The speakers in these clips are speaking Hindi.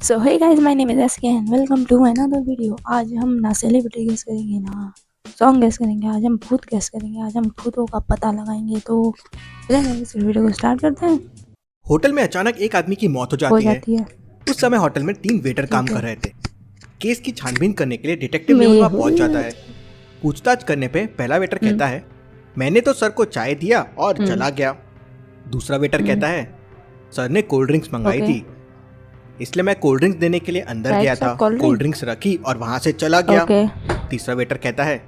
So hey guys, my name is SK and welcome to another video. आज हम ना सेलिब्रिटी गेस करेंगे ना सॉन्ग गेस करेंगे, आज हम भूत गेस करेंगे, आज हम भूतों का पता लगाएंगे। तो चलिए इस वीडियो को स्टार्ट करते हैं। होटल में अचानक एक आदमी की मौत हो हो जाती है। जाती है। उस समय होटल में 3 वेटर काम ठीक कर है। रहे थे। केस की छानबीन करने के लिए डिटेक्टिव मेहुल वहां पहुंच जाता मेहुल। है। पूछताछ करने पे पहला वेटर हम्म कहता है, मैंने तो सर को चाय दिया और हम्म चला गया। दूसरा वेटर हम्म कहता है, सर ने कोल्ड ड्रिंक्स मंगाई ओके। थी, इसलिए मैं कोल्ड ड्रिंक्स देने के लिए अंदर गया टाइप्स था, of cold cold drink. Drinks रखी और वहां से चला गया। ओके तीसरा वेटर कहता है,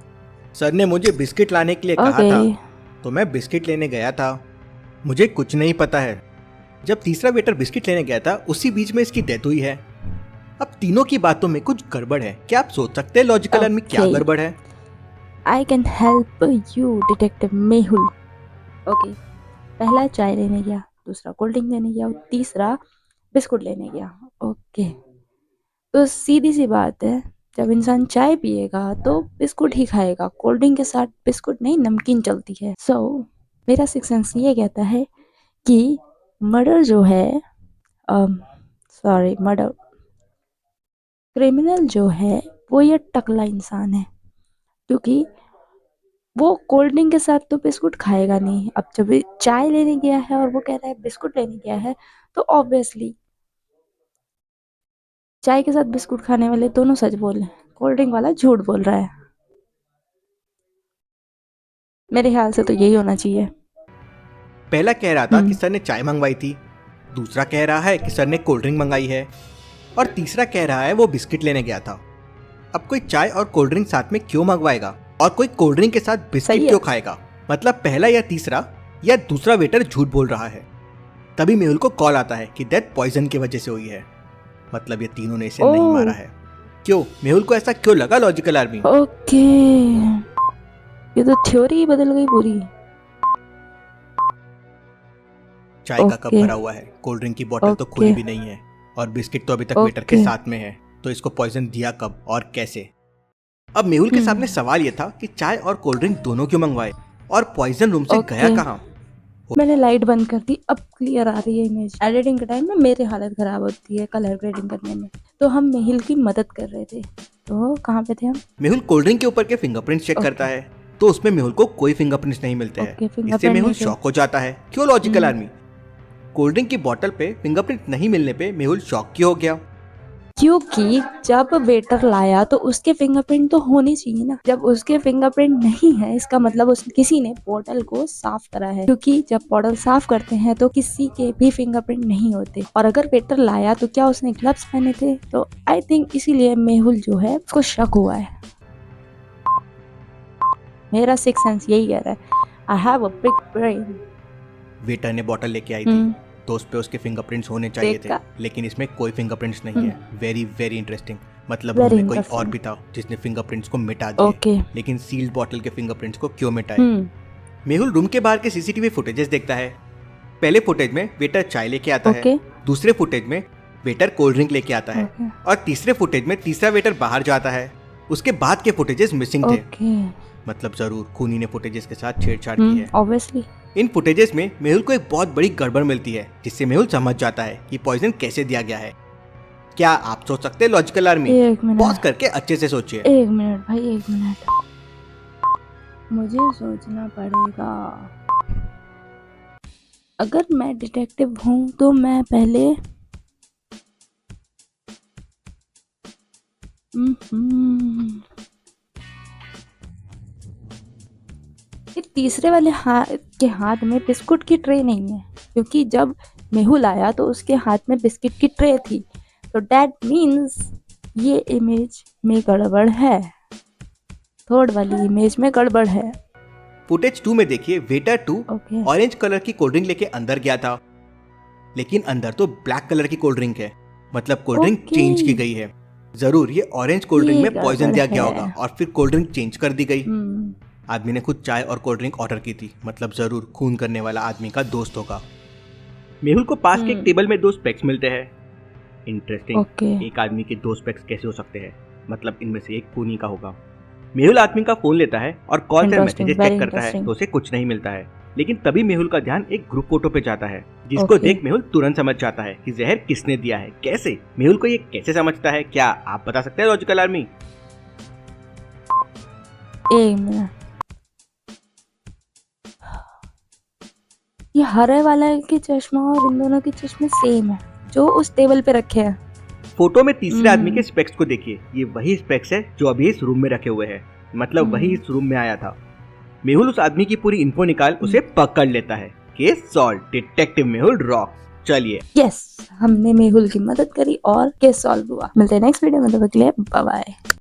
सर ने मुझे बिस्किट लाने के लिए कहा ओके। था, तो मैं बिस्किट लेने गया था, मुझे कुछ नहीं पता है। जब तीसरा वेटर बिस्किट लेने गया था उसी बीच में इसकी डेथ हुई है। अब तीनों की बातों में कुछ गड़बड़ है। क्या आप सोच सकते हैं लॉजिकल में क्या ओके, गड़बड़ है? I can help you detective Mehul. Okay, पहला चाय लेने गया, दूसरा कोल्ड ड्रिंक लेने गया और तीसरा बिस्कुट लेने गया। ओके, तो सीधी सी बात है, जब इंसान चाय पिएगा तो बिस्कुट ही खाएगा, कोल्ड ड्रिंक के साथ बिस्कुट नहीं नमकीन चलती है। मेरा सिक्स सेंस ये कहता है कि मर्डर जो है, सॉरी मर्डर, क्रिमिनल जो है वो ये टकला इंसान है, क्योंकि वो कोल्ड ड्रिंक के साथ तो बिस्कुट खाएगा नहीं। अब जब ये चाय लेने गया है और वो कह रहा है बिस्कुट लेने गया है, तो ऑब्वियसली चाय के साथ बिस्कुट खाने वाले दोनों सच बोल रहे हैं, कोल्ड ड्रिंक वाला झूठ बोल रहा है। मेरे ख्याल से तो यही होना चाहिए। पहला कह रहा था कि हम्म सर ने चाय मंगवाई थी, दूसरा कह रहा है कि सर ने कोल्ड ड्रिंक मंगाई है और तीसरा कह रहा है वो बिस्किट लेने गया था। अब कोई चाय और कोल्ड ड्रिंक साथ में क्यों मंगवाएगा और कोई कोल्ड ड्रिंक के साथ बिस्किट सही है। क्यों खाएगा? मतलब पहला या तीसरा या दूसरा वेटर झूठ बोल रहा है। तभी मेहुल को कॉल आता है कि डेथ पॉइजन की वजह से हुई है। मतलब ये तीनों ने इसे नहीं मारा ओह है। क्यों? मेहुल को ऐसा क्यों लगा लॉजिकल आर्मी? ओके, ये तो थ्योरी ही बदल गई पूरी। चाय का कप ओके भरा हुआ है, कोल्ड ड्रिंक की बोतल तो ओके खुली भी नहीं है और बिस्किट तो अभी तक वेटर के ओके। साथ में है। तो इसको पॉइजन दिया कब और कैसे? अब मेहुल के सामने सवाल यह था कि चाय और कोल्ड ड्रिंक दोनों क्यों मंगवाए और पॉइजन रूम से गया ओके, कहाँ? मैंने लाइट बंद कर दी, अब क्लियर आ रही है इमेज। एडिटिंग के टाइम में मेरी हालत खराब होती है कलर ग्रेडिंग करने में, तो हम मेहिल की मदद कर रहे थे। तो कहाँ पे थे हम? मेहुल कोल्ड ड्रिंक के ऊपर के फिंगरप्रिंट्स चेक करता ओके है, तो उसमें मेहुल को कोई फिंगरप्रिंट्स नहीं मिलते हैं। ओके, इससे फिंगरप्रिंट मेहुल नहीं थे। शॉक हो जाता है। क्यों लॉजिकल हम्म, आर्मी? कोल्ड ड्रिंक की बोतल पे फिंगरप्रिंट नहीं मिलने पे मेहुल शॉक क्यों हो गया? क्योंकि जब वेटर लाया तो उसके फिंगरप्रिंट तो होने चाहिए ना। जब उसके फिंगरप्रिंट नहीं है, इसका मतलब उस किसी ने बोतल को साफ करा है, क्योंकि जब बोतल साफ करते हैं तो किसी के भी फिंगरप्रिंट नहीं होते। और अगर वेटर लाया तो क्या उसने ग्लव्स पहने थे? तो आई थिंक इसीलिए मेहुल जो है उसको शक हुआ है। मेरा सिक्स सेंस यही कह रहा है। I have a big brain. Waiter ने बोतल लेके आई थी तो उस पे उसके फिंगरप्रिंट्स होने चाहिए थे, देखा। लेकिन इसमें कोई फिंगरप्रिंट्स नहीं है। Very very interesting. मतलब रूम वेरी में कोई और इंटरेस्टिंग। भी था जिसने फिंगरप्रिंट्स को मिटा दिए, ओके। लेकिन सील्ड बॉटल के फिंगरप्रिंट्स को क्यों मिटाए? मेहुल रूम के बाहर के सीसीटीवी फुटेजेस देखता है। पहले फुटेज में वेटर चाय लेके आता है, ओके दूसरे फुटेज में वेटर कोल्ड ड्रिंक लेके आता है ओके और तीसरे फुटेज में तीसरा वेटर बाहर जाता है। उसके बाद के फुटेजेस मिसिंग थे। ओके। मतलब जरूर खूनी ने फुटेजेस के साथ छेड़छाड़ की है। ऑब्वियसली। इन फुटेजेस में मेहुल को एक बहुत बड़ी गड़बड़ मिलती है, जिससे मेहुल समझ जाता है कि पॉइजन कैसे दिया गया है। क्या आप सोच सकते हैं लॉजिकल आर्मी? एक मिनट, पॉज करके अच्छे से सोचिए। एक मिनट भाई, एक मिनट, मुझे सोचना पड़ेगा। अगर मैं डिटेक्टिव हूँ तो मैं पहले ये तीसरे वाले के हाथ में बिस्कुट की ट्रे नहीं है, क्योंकि जब मेहुल आया तो उसके हाथ में बिस्किट की ट्रे थी। तो दैट मीन्स ये इमेज में गड़बड़ है, थर्ड वाली इमेज में गड़बड़ है। फुटेज 2 में देखिए, वेटर 2 ओके ऑरेंज कलर की कोल्ड ड्रिंक लेके अंदर गया था, लेकिन अंदर तो ब्लैक कलर की कोल्ड ड्रिंक है। मतलब कोल्ड ड्रिंक ओके, चेंज की गई है। जरूर ये ऑरेंज कोल्ड ड्रिंक ये में पॉइजन गड़बड़ दिया गया है। होगा और फिर कोल्ड ड्रिंक चेंज कर दी गई। हम्म आदमी ने खुद चाय और कोल्ड ड्रिंक ऑर्डर की थी, मतलब जरूर खून करने वाला आदमी का दोस्त होगा। मेहुल को पास के एक टेबल में 2 स्पेक्स मिलते हैं। इंटरेस्टिंग। ओके एक आदमी के 2 स्पेक्स कैसे हो सकते हैं? मतलब इनमें से एक खूनी का होगा। मेहुल आदमी का फोन लेता है और कॉल से इंटरेस्टिंग, मैसेजेस वेरी चेक करता है इंटरेस्टिंग। तो उसे कुछ नहीं मिलता है। लेकिन तभी मेहुल का ध्यान एक ग्रुप फोटो पे जाता है, जिसको Okay. देख मेहुल तुरंत समझ जाता है कि जहर किसने दिया है। कैसे? मेहुल को ये कैसे समझता है, क्या आप बता सकते हैं लॉजिकल आर्मी? एक मिनट, ये हरे वाला के चश्मा और इन दोनों के चश्मे सेम है जो उस टेबल पे रखे हैं। फोटो में तीसरे आदमी के स्पेक्स को देखिए, ये वही स्पेक्स है जो अभी इस रूम में रखे हुए हैं, मतलब वही इस रूम में आया था। मेहुल उस आदमी की पूरी इन्फो निकाल उसे पकड़ लेता है। Case solve, detective Mehul rock. चलिए, यस, हमने मेहुल की मदद करी और केस सॉल्व हुआ। मिलते हैं नेक्स्ट वीडियो में, तब तक के लिए बाय बाय।